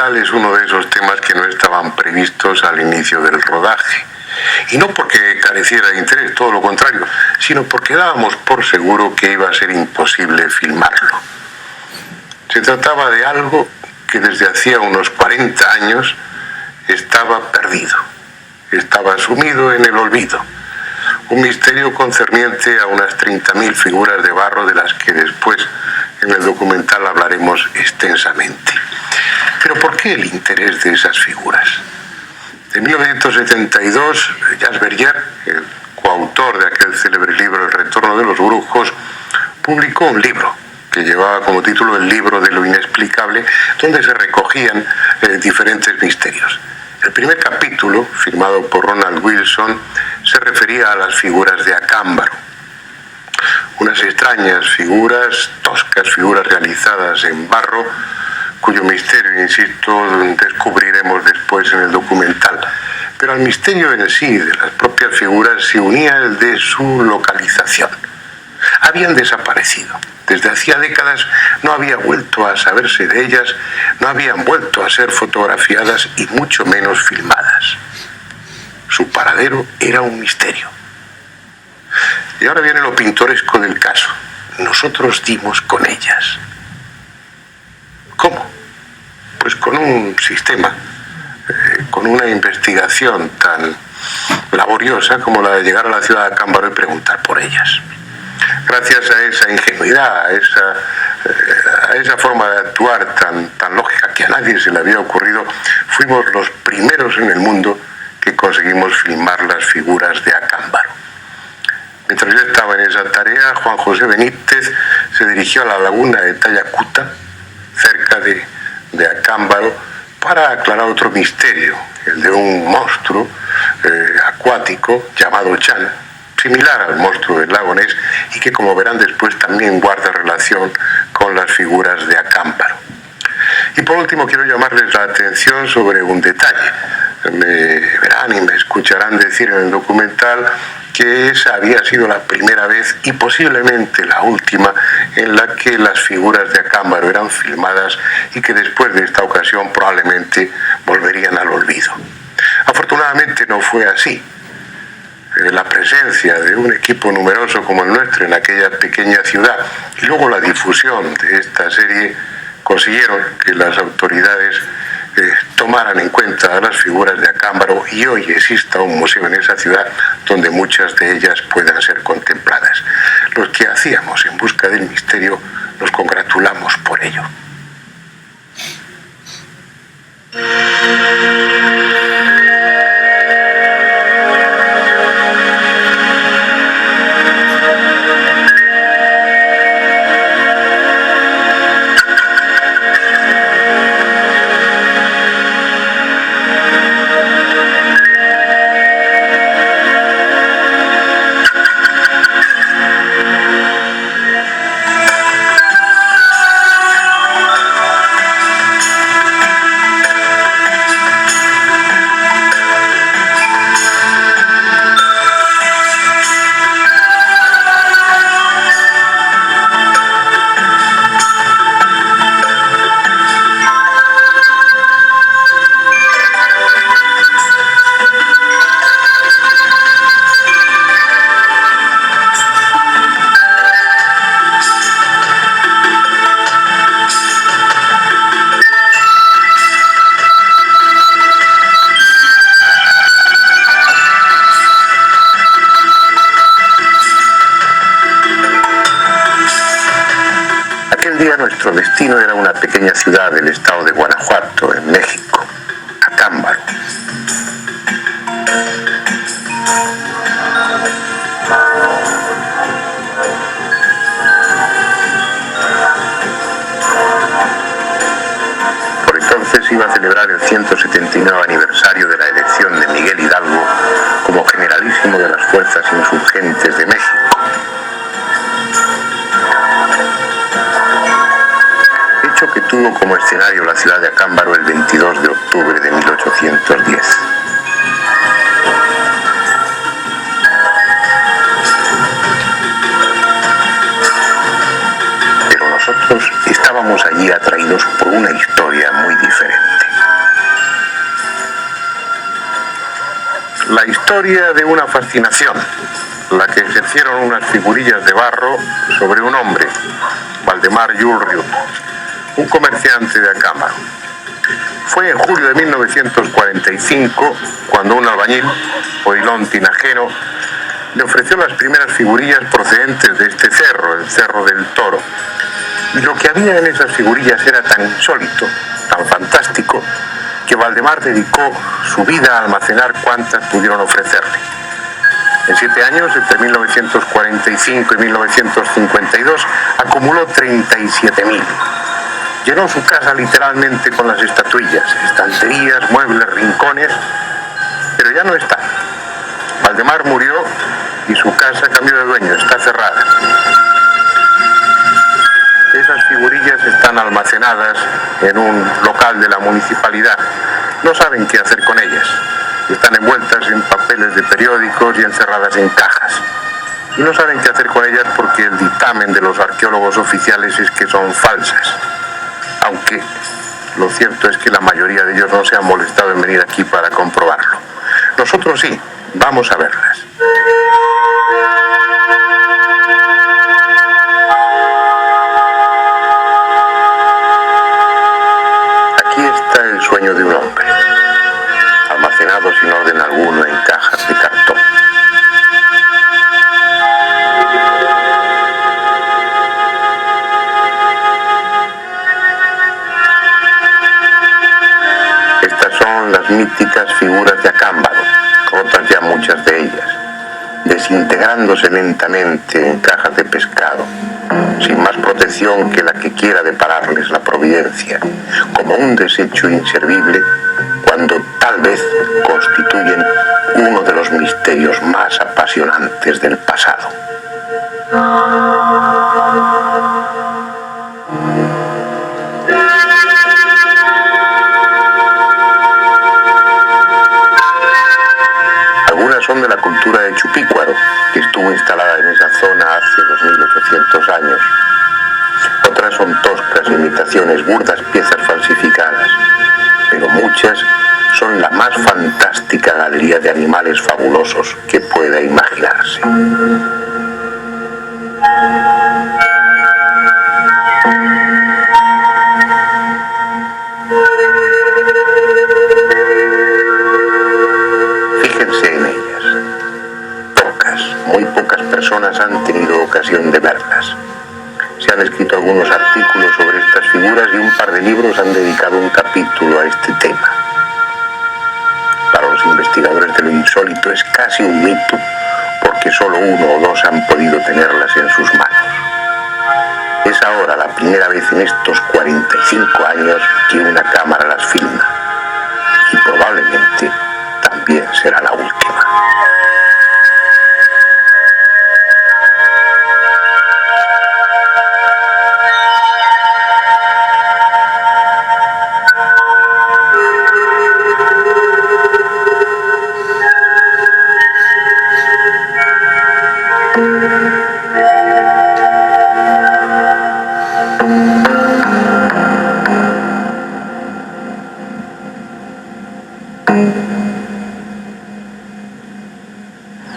documental es uno de esos temas que no estaban previstos al inicio del rodaje. Y no porque careciera de interés, todo lo contrario, sino porque dábamos por seguro que iba a ser imposible filmarlo. Se trataba de algo que desde hacía unos 40 años estaba perdido, estaba sumido en el olvido. Un misterio concerniente a unas 30.000 figuras de barro de las que después en el documental hablaremos extensamente. Pero ¿por qué el interés de esas figuras? En 1972, Jacques Verrier, el coautor de aquel célebre libro El retorno de los brujos, publicó un libro que llevaba como título El libro de lo inexplicable, donde se recogían diferentes misterios. El primer capítulo, firmado por Ronald Wilson, se refería a las figuras de Acámbaro. Unas extrañas figuras, toscas figuras realizadas en barro, cuyo misterio, insisto, descubriremos después en el documental. Pero al misterio en sí de las propias figuras se unía el de su localización. Habían desaparecido. Desde hacía décadas no había vuelto a saberse de ellas, no habían vuelto a ser fotografiadas y mucho menos filmadas. Su paradero era un misterio. Y ahora viene lo pintoresco del caso. Nosotros dimos con ellas. ¿Cómo? Pues con un sistema, con una investigación tan laboriosa como la de llegar a la ciudad de Acámbaro y preguntar por ellas. Gracias a esa ingenuidad, a esa forma de actuar tan lógica que a nadie se le había ocurrido, fuimos los primeros en el mundo que conseguimos filmar las figuras de Acámbaro. Mientras yo estaba en esa tarea, Juan José Benítez se dirigió a la laguna de Tayacuta, cerca de Acámbaro, para aclarar otro misterio, el de un monstruo acuático llamado Chan, similar al monstruo del lago Ness y que, como verán después, también guarda relación con las figuras de Acámbaro. Y por último quiero llamarles la atención sobre un detalle. Me verán y me escucharán decir en el documental que esa había sido la primera vez y posiblemente la última en la que las figuras de Acámbaro eran filmadas y que después de esta ocasión probablemente volverían al olvido. Afortunadamente no fue así. La presencia de un equipo numeroso como el nuestro en aquella pequeña ciudad y luego la difusión de esta serie consiguieron que las autoridades tomaran en cuenta a las figuras de Acámbaro y hoy exista un museo en esa ciudad donde muchas de ellas puedan ser contempladas. Los que hacíamos en busca del misterio nos congratulamos por ello. Nuestro destino era una pequeña ciudad del estado de Guanajuato, en México, Acámbaro. Por entonces iba a celebrar el 179 aniversario de la elección de Miguel Hidalgo como generalísimo de las fuerzas insurgentes de México. Que tuvo como escenario la ciudad de Acámbaro el 22 de octubre de 1810. Pero nosotros estábamos allí atraídos por una historia muy diferente. la historia de una fascinación, la que ejercieron unas figurillas de barro sobre un hombre, Valdemar Jules Riut, un comerciante de Acámbaro. Fue en julio de 1945 cuando un albañil, Odilon Tinajero, le ofreció las primeras figurillas procedentes de este cerro, el Cerro del Toro. Y lo que había en esas figurillas era tan insólito, tan fantástico, que Valdemar dedicó su vida a almacenar cuantas pudieron ofrecerle. En 7 años, entre 1945 y 1952, acumuló 37.000. Llenó su casa literalmente con las estatuillas, estanterías, muebles, rincones, pero ya no está. Valdemar murió y su casa cambió de dueño, está cerrada. Esas figurillas están almacenadas en un local de la municipalidad. No saben qué hacer con ellas. Están envueltas en papeles de periódicos y encerradas en cajas. Y no saben qué hacer con ellas porque el dictamen de los arqueólogos oficiales es que son falsas. Aunque lo cierto es que la mayoría de ellos no se han molestado en venir aquí para comprobarlo. Nosotros sí, vamos a verlas. Aquí está el sueño de un hombre, almacenado sin orden alguno en cajas de cartón. Estas son las míticas figuras de Acámbaro, rotas ya muchas de ellas, desintegrándose lentamente en cajas de pescado, sin más protección que la que quiera depararles la providencia, como un desecho inservible, cuando tal vez constituyen uno de los misterios más apasionantes del pasado. Algunas son de la cultura de Chupícuaro, que estuvo instalada en esa zona hace 2800 años. Otras son toscas imitaciones, burdas piezas falsificadas, pero muchas son la más fantástica galería de animales fabulosos que pueda imaginarse. Fíjense en ellas. Pocas, muy pocas personas han tenido ocasión de verlas. Se han escrito algunos artículos sobre estas figuras y un par de libros han dedicado un capítulo a este tema. Para los investigadores de lo insólito es casi un mito, porque solo uno o dos han podido tenerlas en sus manos. Es ahora la primera vez en estos 45 años que una cámara las filma, y probablemente también será la última.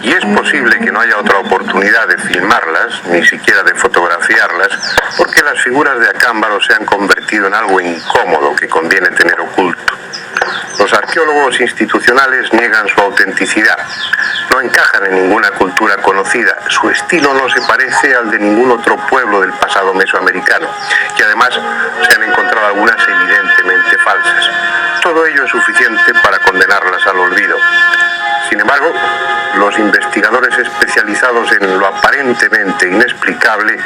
Y es posible que no haya otra oportunidad de filmarlas, ni siquiera de fotografiarlas, porque las figuras de Acámbaro se han convertido en algo incómodo que conviene tener oculto. Los arqueólogos institucionales niegan su autenticidad. No encajan en ninguna cultura conocida. Su estilo no se parece al de ningún otro pueblo del pasado mesoamericano. Y además se han encontrado algunas evidentemente falsas. Todo ello es suficiente para condenarlas al olvido. Sin embargo, los investigadores especializados en lo aparentemente inexplicable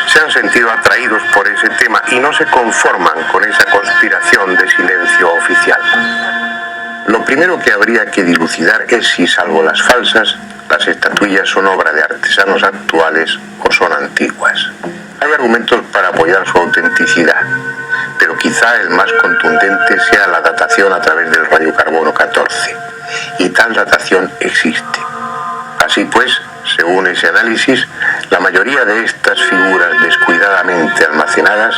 se han sentido atraídos por ese tema y no se conforman con esa conspiración de silencio oficial. Lo primero que habría que dilucidar es si, salvo las falsas, las estatuillas son obra de artesanos actuales o son antiguas. Hay argumentos para apoyar su autenticidad, pero quizá el más contundente sea la datación a través del radiocarbono 14, y tal datación existe. Así pues, según ese análisis, la mayoría de estas figuras descuidadamente almacenadas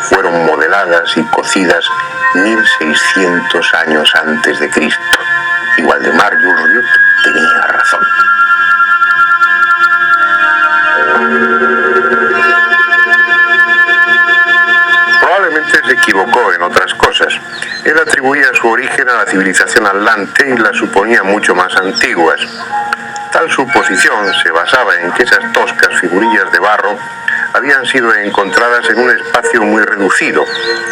fueron modeladas y cocidas 1600 años antes de Cristo, y Waldemar Jules tenía razón. Probablemente se equivocó en otras cosas. Él atribuía su origen a la civilización atlante y la suponía mucho más antiguas. Tal suposición se basaba en que esas toscas figurillas de barro habían sido encontradas en un espacio muy reducido,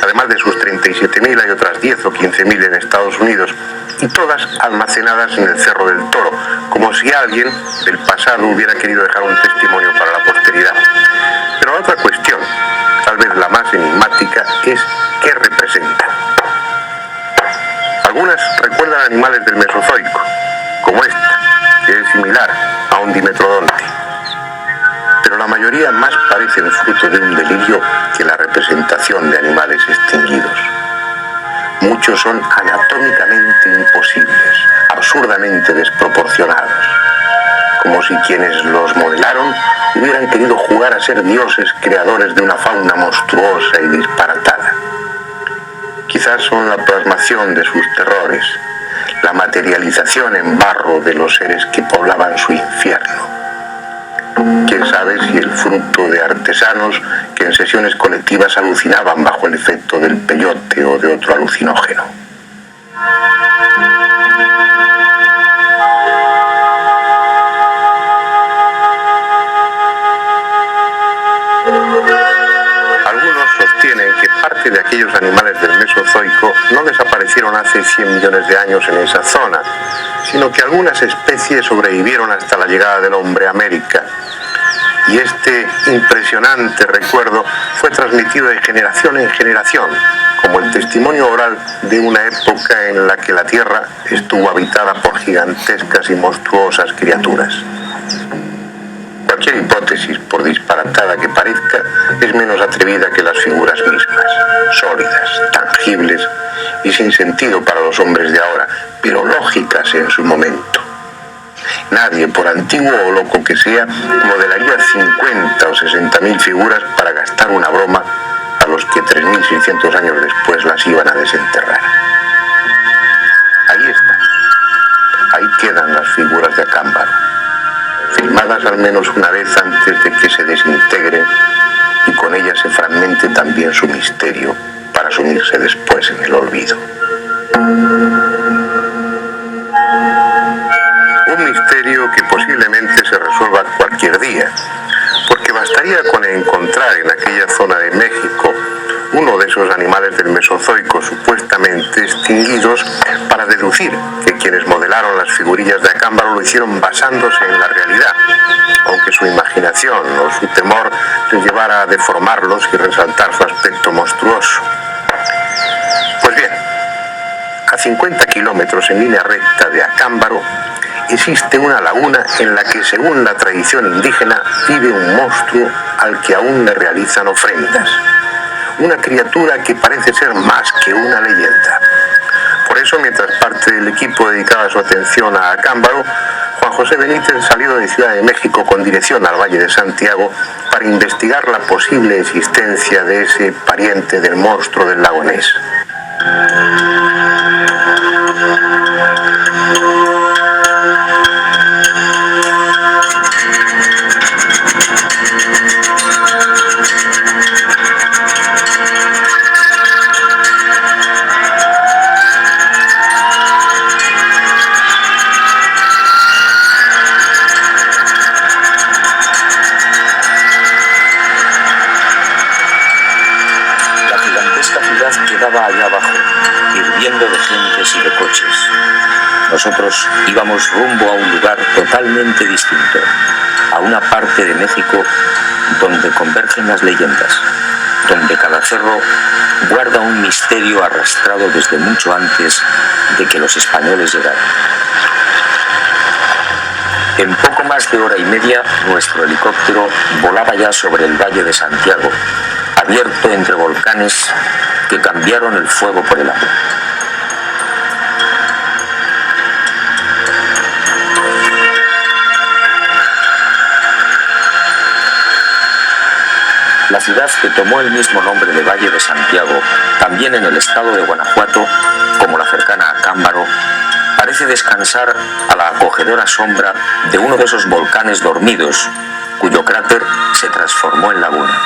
además de sus 37.000 hay otras 10 o 15.000 en Estados Unidos, y todas almacenadas en el Cerro del Toro, como si alguien del pasado hubiera querido dejar un testimonio para la posteridad. Pero la otra cuestión, tal vez la más enigmática, es ¿qué representa? Algunas recuerdan animales del Mesozoico, como esta, que es similar a un dimetrodonte. Pero la mayoría más parece el fruto de un delirio que la representación de animales extinguidos. Muchos son anatómicamente imposibles, absurdamente desproporcionados, como si quienes los modelaron hubieran querido jugar a ser dioses creadores de una fauna monstruosa y disparatada. Quizás son la plasmación de sus terrores, la materialización en barro de los seres que poblaban su infierno. Quién sabe si el fruto de artesanos que en sesiones colectivas alucinaban bajo el efecto del peyote o de otro alucinógeno. Algunos sostienen que parte de aquellos animales del Mesozoico no desaparecieron hace 100 millones de años en esa zona, sino que algunas especies sobrevivieron hasta la llegada del hombre a América. Y este impresionante recuerdo fue transmitido de generación en generación, como el testimonio oral de una época en la que la Tierra estuvo habitada por gigantescas y monstruosas criaturas. Cualquier hipótesis, por disparatada que parezca, es menos atrevida que las figuras mismas, sólidas, tangibles y sin sentido para los hombres de ahora, pero lógicas en su momento. Nadie, por antiguo o loco que sea, modelaría 50 o 60.000 figuras para gastar una broma a los que 3.600 años después las iban a desenterrar. Ahí está. Ahí quedan las figuras de Acámbaro, filmadas al menos una vez antes de que se desintegren y con ellas se fragmente también su misterio para sumirse después en el olvido. Un misterio que posiblemente se resuelva cualquier día, porque bastaría con encontrar en aquella zona de México uno de esos animales del Mesozoico supuestamente extinguidos para deducir que quienes modelaron las figurillas de Acámbaro lo hicieron basándose en la realidad, aunque su imaginación o su temor les llevara a deformarlos y resaltar su aspecto monstruoso. Pues bien, a 50 kilómetros en línea recta de Acámbaro existe una laguna en la que, según la tradición indígena, vive un monstruo al que aún le realizan ofrendas. Una criatura que parece ser más que una leyenda. Por eso, mientras parte del equipo dedicaba su atención a Acámbaro, Juan José Benítez salió de Ciudad de México con dirección al Valle de Santiago para investigar la posible existencia de ese pariente del monstruo del lago Ness. Quedaba allá abajo, hirviendo de gentes y de coches. Nosotros íbamos rumbo a un lugar totalmente distinto, a una parte de México donde convergen las leyendas, donde cada cerro guarda un misterio arrastrado desde mucho antes de que los españoles llegaran. En poco más de hora y media, nuestro helicóptero volaba ya sobre el Valle de Santiago, abierto entre volcanes que cambiaron el fuego por el agua. La ciudad, que tomó el mismo nombre de Valle de Santiago, también en el estado de Guanajuato, como la cercana Acámbaro, parece descansar a la acogedora sombra de uno de esos volcanes dormidos, cuyo cráter se transformó en laguna.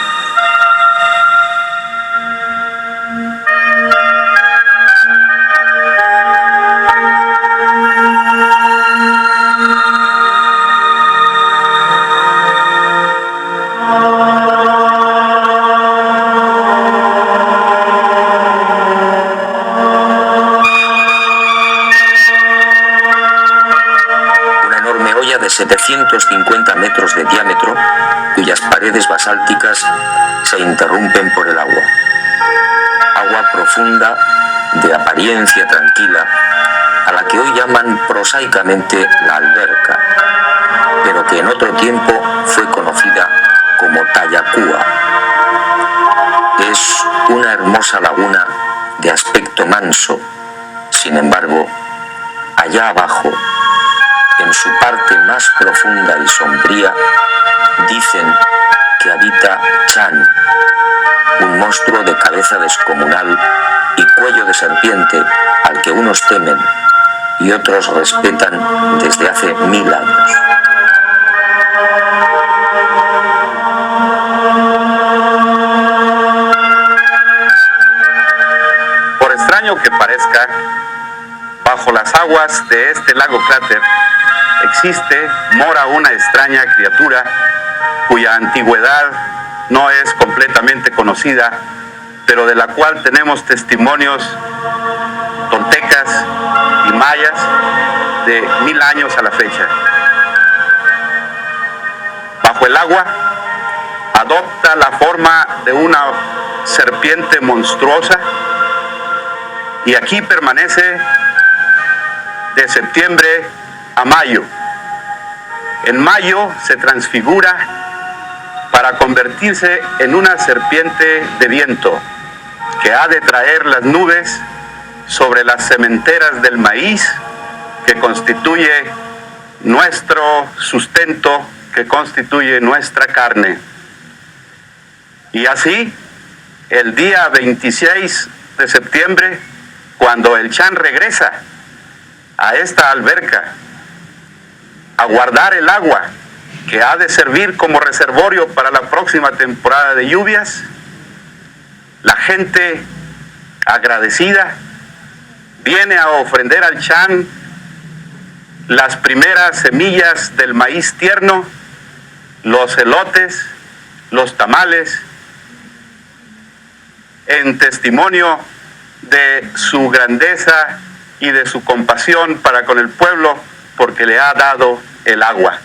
De 750 metros de diámetro, cuyas paredes basálticas se interrumpen por el agua. Agua profunda, de apariencia tranquila, a la que hoy llaman prosaicamente la alberca, pero que en otro tiempo fue conocida como Tayacúa. Es una hermosa laguna de aspecto manso. Sin embargo, allá abajo, en su parte más profunda y sombría, dicen que habita Chan, un monstruo de cabeza descomunal y cuello de serpiente al que unos temen y otros respetan desde hace 1000 años. Por extraño que parezca, bajo las aguas de este lago cráter mora una extraña criatura cuya antigüedad no es completamente conocida, pero de la cual tenemos testimonios toltecas y mayas de 1000 años a la fecha. Bajo el agua adopta la forma de una serpiente monstruosa y aquí permanece de septiembre a mayo. En mayo se transfigura para convertirse en una serpiente de viento que ha de traer las nubes sobre las sementeras del maíz que constituye nuestro sustento, que constituye nuestra carne. Y así, el día 26 de septiembre, cuando el Chan regresa a esta alberca a guardar el agua que ha de servir como reservorio para la próxima temporada de lluvias, la gente agradecida viene a ofrendar al Chan las primeras semillas del maíz tierno, los elotes, los tamales, en testimonio de su grandeza y de su compasión para con el pueblo, porque le ha dado el agua.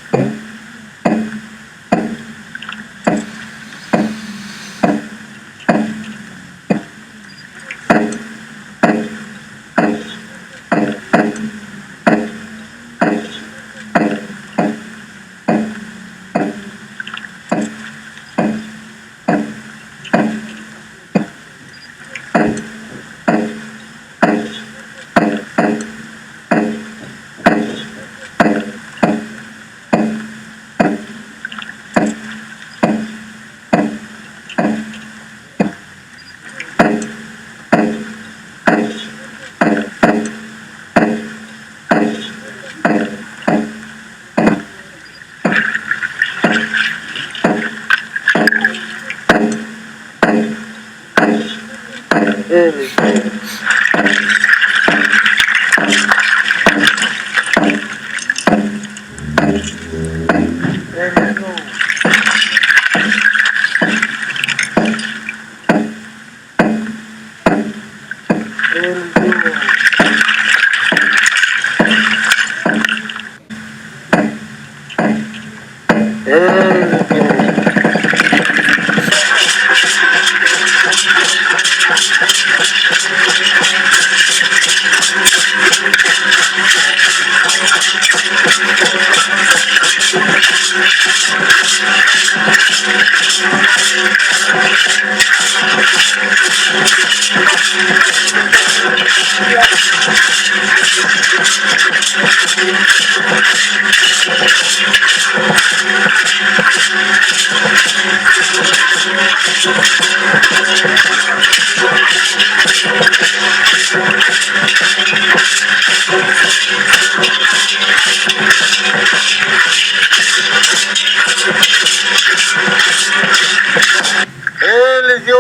Él es Dios.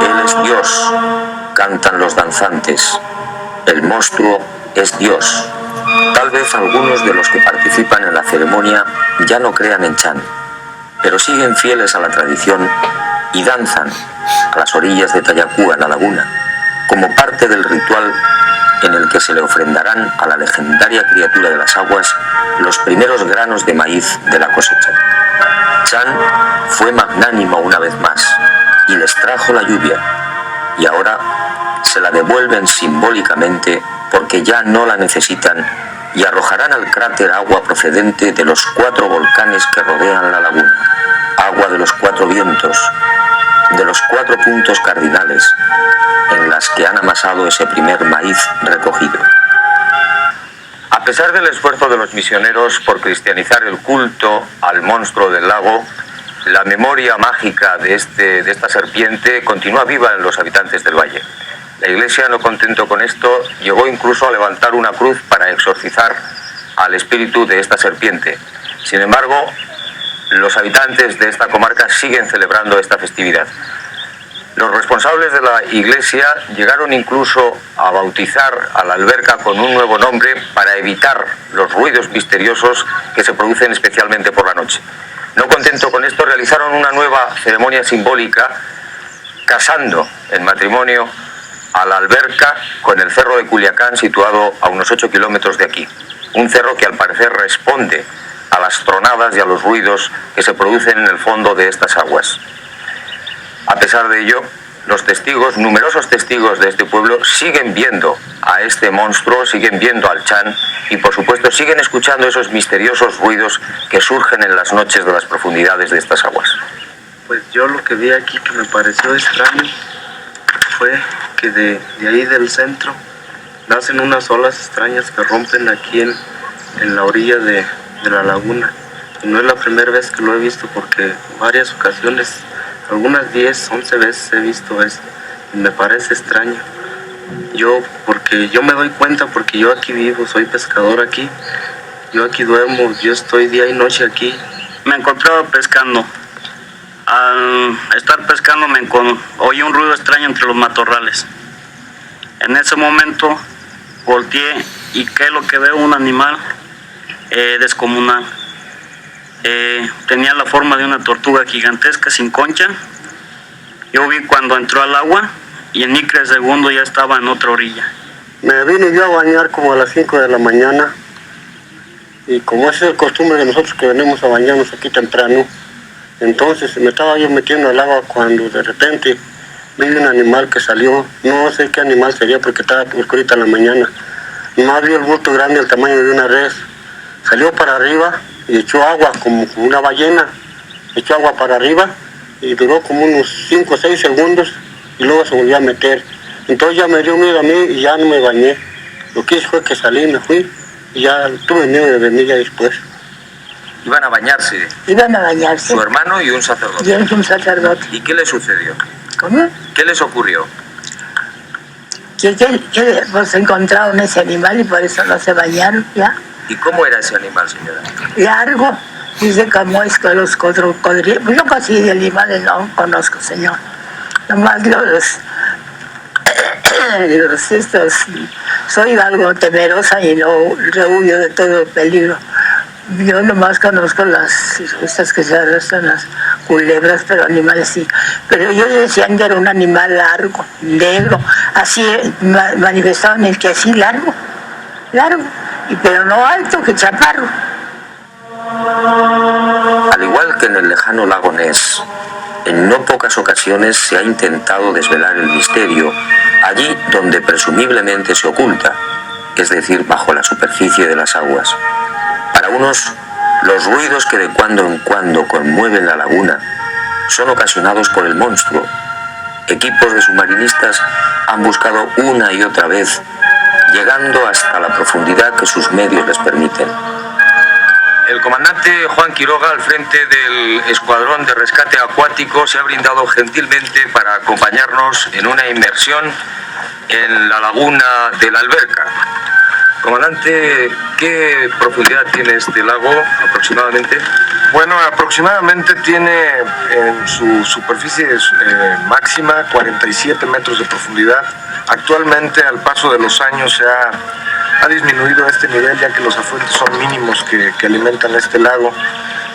Él es Dios, cantan los danzantes. El monstruo es Dios. Tal vez algunos de los que participan en la ceremonia ya no crean en Chan, pero siguen fieles a la tradición y danzan a las orillas de Tayacúa, en la laguna, como parte del ritual en el que se le ofrendarán a la legendaria criatura de las aguas los primeros granos de maíz de la cosecha. Chan fue magnánimo una vez más y les trajo la lluvia, y ahora se la devuelven simbólicamente porque ya no la necesitan y arrojarán al cráter agua procedente de los 4 volcanes que rodean la laguna, agua de los 4 vientos, de los 4 puntos cardinales en las que han amasado ese primer maíz recogido. A pesar del esfuerzo de los misioneros por cristianizar el culto al monstruo del lago, la memoria mágica de esta serpiente continúa viva en los habitantes del valle. La Iglesia, no contento con esto, llegó incluso a levantar una cruz para exorcizar al espíritu de esta serpiente. Sin embargo, los habitantes de esta comarca siguen celebrando esta festividad. Los responsables de la Iglesia llegaron incluso a bautizar a la alberca con un nuevo nombre para evitar los ruidos misteriosos que se producen especialmente por la noche. No contento con esto, realizaron una nueva ceremonia simbólica casando en matrimonio a la alberca con el cerro de Culiacán, situado a unos 8 kilómetros de aquí. Un cerro que al parecer responde a las tronadas y a los ruidos que se producen en el fondo de estas aguas. A pesar de ello, los testigos, numerosos testigos de este pueblo, siguen viendo a este monstruo, siguen viendo al Chan y por supuesto siguen escuchando esos misteriosos ruidos que surgen en las noches de las profundidades de estas aguas. Pues yo lo que vi aquí que me pareció extraño fue que de ahí del centro nacen unas olas extrañas que rompen aquí en la orilla de la laguna. Y no es la primera vez que lo he visto, porque en varias ocasiones, algunas 10, 11 veces he visto esto y me parece extraño. Porque yo me doy cuenta, porque yo aquí vivo, soy pescador aquí, yo aquí duermo, yo estoy día y noche aquí. Me encontraba pescando. Al estar pescando oí un ruido extraño entre los matorrales. En ese momento volteé y ¿qué es lo que veo? Un animal descomunal. Tenía la forma de una tortuga gigantesca sin concha. Yo vi cuando entró al agua y en microsegundo ya estaba en otra orilla. Me vine yo a bañar como a las 5 de la mañana y como es el costumbre de nosotros que venimos a bañarnos aquí temprano, entonces me estaba yo metiendo al agua cuando de repente vi un animal que salió, no sé qué animal sería porque estaba oscurita en la mañana, nomás vi el bulto grande del tamaño de una res, salió para arriba y echó agua como una ballena, echó agua para arriba y duró como unos 5 o 6 segundos y luego se volvió a meter. Entonces ya me dio miedo a mí y ya no me bañé. Lo que hice fue que salí, me fui y ya tuve miedo de venir ya después. Iban a bañarse. Iban a bañarse. Su hermano y un sacerdote. Y un sacerdote. ¿Y qué les sucedió? ¿Cómo? ¿Qué les ocurrió? Que pues encontraron ese animal y por eso no se bañaron ya. ¿Y cómo era ese animal, señora? Largo. Dice como es que los cocodrilos. Pues yo casi de animales no conozco, señor. Nomás soy algo temerosa y no rehuyo de todo peligro. Yo nomás conozco estas que se arrastran, las culebras, pero animales sí. Pero yo decían que era un animal largo, negro, así manifestaban el que así largo, pero no alto, que chaparro. Al igual que en el lejano lago Ness, en no pocas ocasiones se ha intentado desvelar el misterio allí donde presumiblemente se oculta, es decir, bajo la superficie de las aguas. Para unos, los ruidos que de cuando en cuando conmueven la laguna son ocasionados por el monstruo. Equipos de submarinistas han buscado una y otra vez, llegando hasta la profundidad que sus medios les permiten. El comandante Juan Quiroga, al frente del Escuadrón de Rescate Acuático, se ha brindado gentilmente para acompañarnos en una inmersión en la laguna de la Alberca. Comandante, ¿qué profundidad tiene este lago aproximadamente? Bueno, aproximadamente tiene en su superficie máxima 47 metros de profundidad. Actualmente, al paso de los años, se ha disminuido este nivel, ya que los afluentes son mínimos que alimentan este lago.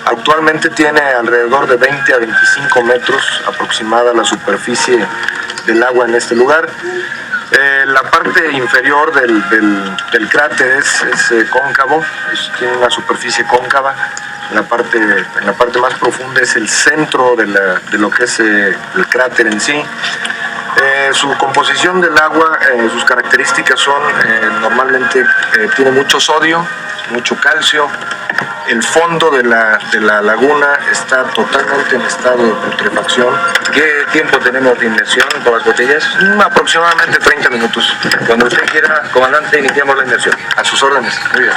Actualmente tiene alrededor de 20 a 25 metros aproximada la superficie del agua en este lugar. La parte inferior del cráter es cóncavo, tiene una superficie cóncava. En la parte más profunda es el centro de lo que es el cráter en sí. Su composición del agua, sus características son, normalmente tiene mucho sodio, mucho calcio. El fondo de la laguna está totalmente en estado de putrefacción. ¿Qué tiempo tenemos de inmersión con las botellas? Aproximadamente 30 minutos. Cuando usted quiera, comandante, iniciamos la inmersión. A sus órdenes. Muy bien.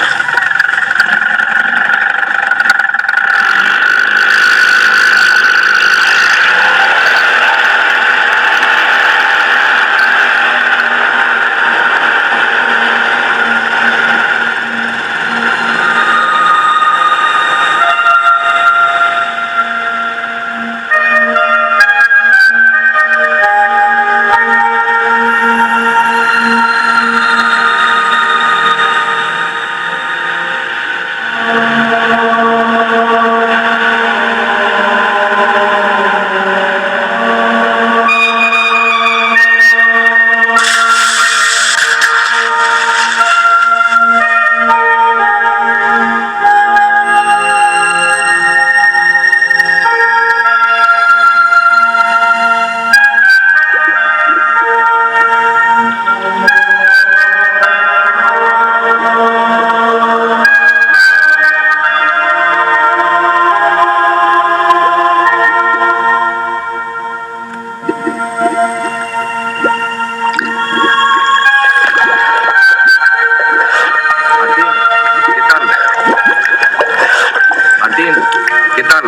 ¿Qué tal?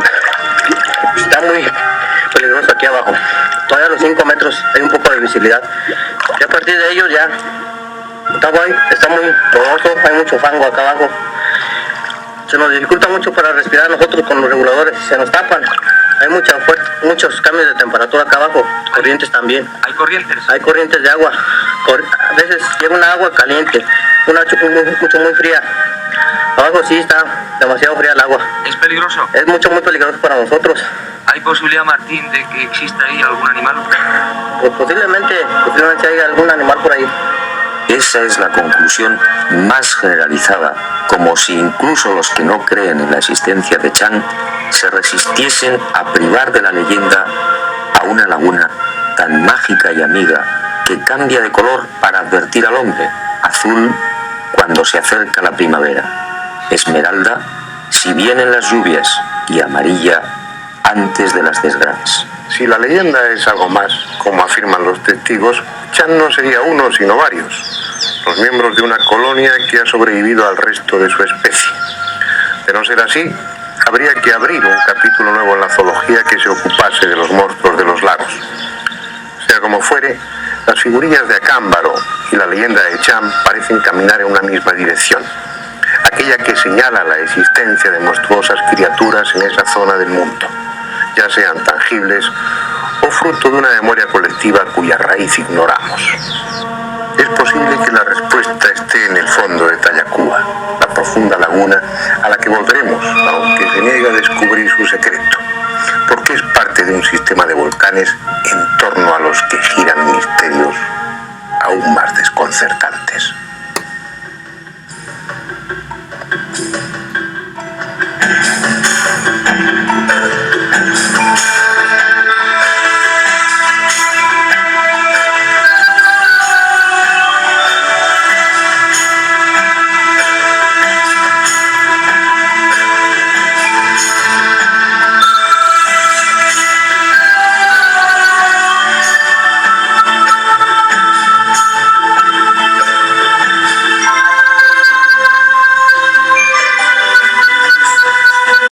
Está muy peligroso aquí abajo. Todavía a los 5 metros hay un poco de visibilidad. Y a partir de ellos ya está muy poroso, hay mucho fango acá abajo. Se nos dificulta mucho para respirar nosotros con los reguladores, se nos tapan. Hay muchos cambios de temperatura acá abajo, corrientes también. ¿Hay corrientes? Hay corrientes de agua. A veces llega una agua caliente, una muy fría. Abajo sí está demasiado fría el agua. ¿Es peligroso? Es muy peligroso para nosotros. ¿Hay posibilidad, Martín, de que exista ahí algún animal? Pues posiblemente haya algún animal por ahí. Esa es la conclusión más generalizada, como si incluso los que no creen en la existencia de Chan se resistiesen a privar de la leyenda a una laguna tan mágica y amiga que cambia de color para advertir al hombre, azul cuando se acerca la primavera, esmeralda si vienen las lluvias y amarilla antes de las desgracias. Si la leyenda es algo más, como afirman los testigos, Chan no sería uno sino varios, los miembros de una colonia que ha sobrevivido al resto de su especie. De no ser así, habría que abrir un capítulo nuevo en la zoología que se ocupase de los monstruos de los lagos. Sea como fuere, las figurillas de Acámbaro y la leyenda de Chan parecen caminar en una misma dirección, aquella que señala la existencia de monstruosas criaturas en esa zona del mundo, ya sean tangibles o fruto de una memoria colectiva cuya raíz ignoramos. Es posible que la respuesta esté en el fondo de Tayacúa, la profunda laguna a la que volveremos, aunque se niegue a descubrir su secreto, porque es parte de un sistema de volcanes en torno a los que giran misterios aún más desconcertantes.